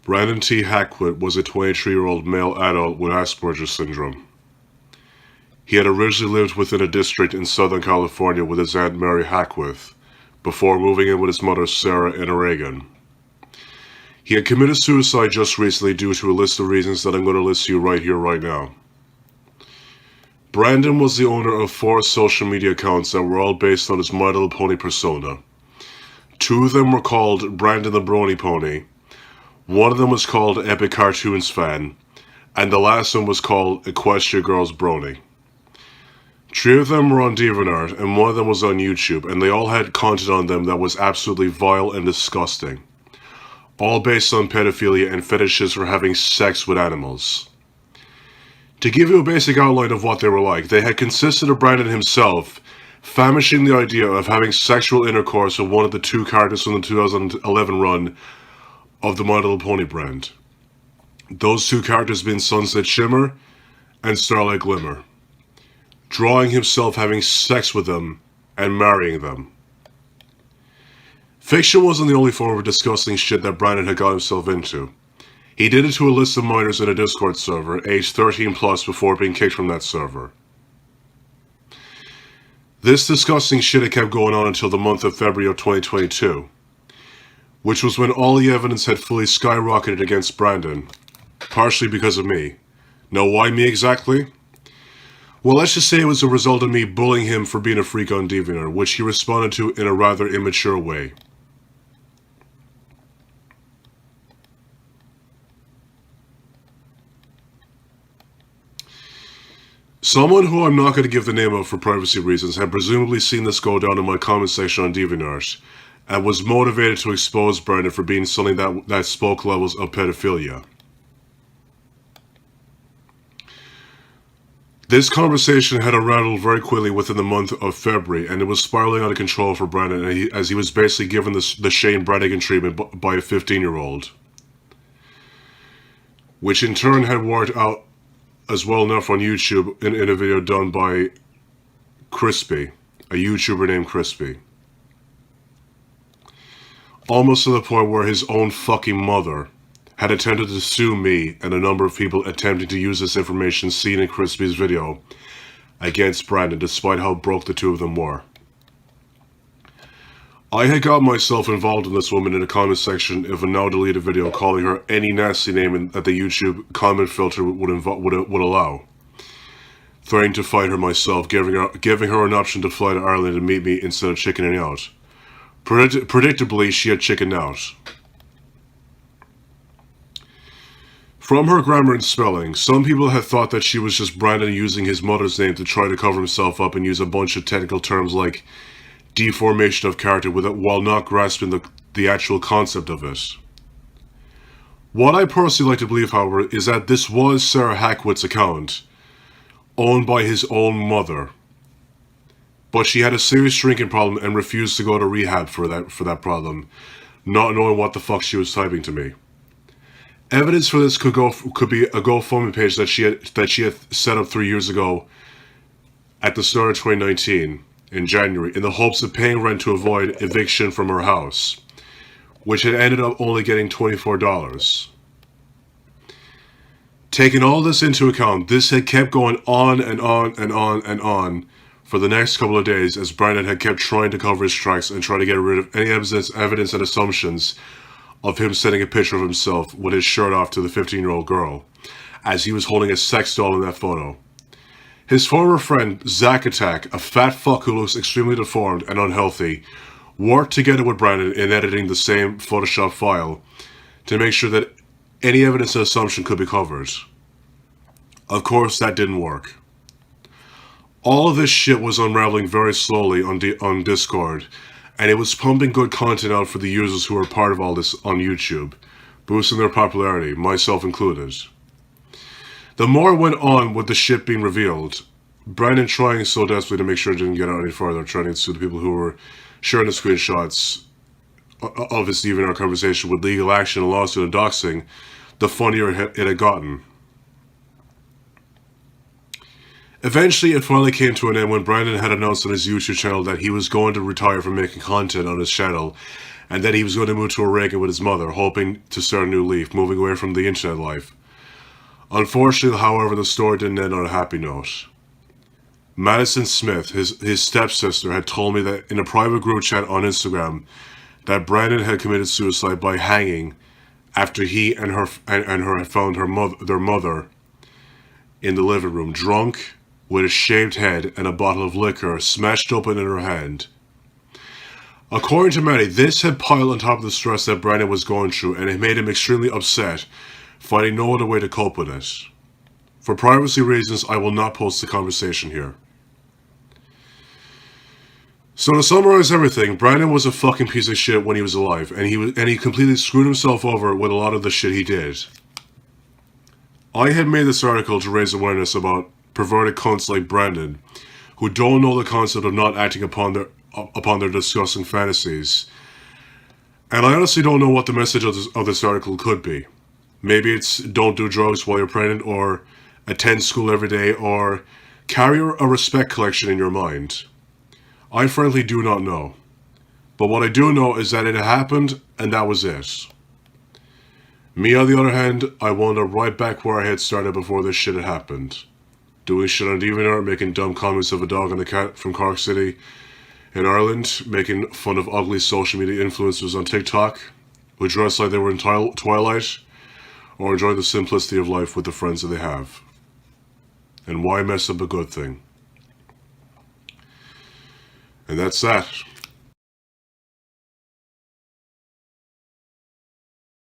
Brandon T. Hackwith was a 23-year-old male adult with Asperger's syndrome. He had originally lived within a district in Southern California with his Aunt Mary Hackwith, before moving in with his mother Sarah in Oregon. He had committed suicide just recently due to a list of reasons that I'm going to list to you right here, right now. Brandon was the owner of 4 social media accounts that were all based on his My Little Pony persona. 2 of them were called Brandon the Brony Pony, one of them was called Epic Cartoons Fan, and the last one was called Equestria Girls Brony. 3 of them were on DeviantArt, and 1 of them was on YouTube, and they all had content on them that was absolutely vile and disgusting. All based on pedophilia and fetishes for having sex with animals. To give you a basic outline of what they were like, they had consisted of Brandon himself famishing the idea of having sexual intercourse with one of the 2 characters from the 2011 run of the My Little Pony brand. Those 2 characters being Sunset Shimmer and Starlight Glimmer. Drawing himself having sex with them and marrying them. Fiction wasn't the only form of disgusting shit that Brandon had got himself into. He did it to a list of minors in a Discord server, aged 13 plus, before being kicked from that server. This disgusting shit had kept going on until the month of February of 2022, which was when all the evidence had fully skyrocketed against Brandon, partially because of me. Now, why me exactly? Well, let's just say it was a result of me bullying him for being a freak on DeviantArt, which he responded to in a rather immature way. Someone who I'm not going to give the name of for privacy reasons had presumably seen this go down in my comment section on DeviantArt, and was motivated to expose Brandon for being something that spoke levels of pedophilia. This conversation had unraveled very quickly within the month of February, and it was spiraling out of control for Brandon, as he was basically given the Shane Brannigan treatment by a 15-year-old. Which in turn had worked out as well enough on YouTube in a video done by Crispy, a YouTuber named Crispy. Almost to the point where his own fucking mother had attempted to sue me and a number of people attempting to use this information seen in Crispy's video against Brandon, despite how broke the 2 of them were. I had got myself involved in this woman in a comment section of a now deleted video, calling her any nasty name that the YouTube comment filter would allow. Threatening to fight her myself, giving her an option to fly to Ireland and meet me instead of chickening out. Predictably, she had chickened out. From her grammar and spelling, some people had thought that she was just Brandon using his mother's name to try to cover himself up and use a bunch of technical terms like deformation of character while not grasping the actual concept of it. What I personally like to believe, however, is that this was Sarah Hackwith's account, owned by his own mother. But she had a serious drinking problem and refused to go to rehab for that problem, not knowing what the fuck she was typing to me. Evidence for this could be a GoFundMe page that she had set up 3 years ago at the start of 2019 in January, in the hopes of paying rent to avoid eviction from her house, which had ended up only getting $24. Taking all this into account, this had kept going on and on and on and on for the next couple of days, as Brandon had kept trying to cover his tracks and try to get rid of any evidence and assumptions of him sending a picture of himself with his shirt off to the 15-year-old girl, as he was holding a sex doll in that photo. His former friend, Zack Attack, a fat fuck who looks extremely deformed and unhealthy, worked together with Brandon in editing the same Photoshop file to make sure that any evidence and assumption could be covered. Of course, that didn't work. All of this shit was unraveling very slowly on Discord, and it was pumping good content out for the users who were part of all this on YouTube, boosting their popularity, myself included. The more it went on with the shit being revealed, Brandon trying so desperately to make sure it didn't get out any further, trying to sue the people who were sharing the screenshots of his DeviantArt conversation with legal action, a lawsuit, and doxing, the funnier it had gotten. Eventually, it finally came to an end when Brandon had announced on his YouTube channel that he was going to retire from making content on his channel and that he was going to move to Oregon with his mother, hoping to start a new leaf, moving away from the internet life. Unfortunately, however, the story didn't end on a happy note. Madison Smith, his stepsister, had told me that in a private group chat on Instagram that Brandon had committed suicide by hanging after he and her had found their mother in the living room, drunk, with a shaved head and a bottle of liquor smashed open in her hand. According to many, this had piled on top of the stress that Brandon was going through, and it made him extremely upset, finding no other way to cope with it. For privacy reasons, I will not post the conversation here. So to summarize everything, Brandon was a fucking piece of shit when he was alive, and he completely screwed himself over with a lot of the shit he did. I had made this article to raise awareness about perverted cunts like Brandon, who don't know the concept of not acting upon their disgusting fantasies. And I honestly don't know what the message of this article could be. Maybe it's don't do drugs while you're pregnant, or attend school every day, or carry a respect collection in your mind. I frankly do not know. But what I do know is that it happened, and that was it. Me, on the other hand, I wound up right back where I had started before this shit had happened. Doing shit on DeviantArt, making dumb comments of a dog and a cat from Cork City in Ireland, making fun of ugly social media influencers on TikTok, who dress like they were in Twilight, or enjoy the simplicity of life with the friends that they have. And why mess up a good thing? And that's that.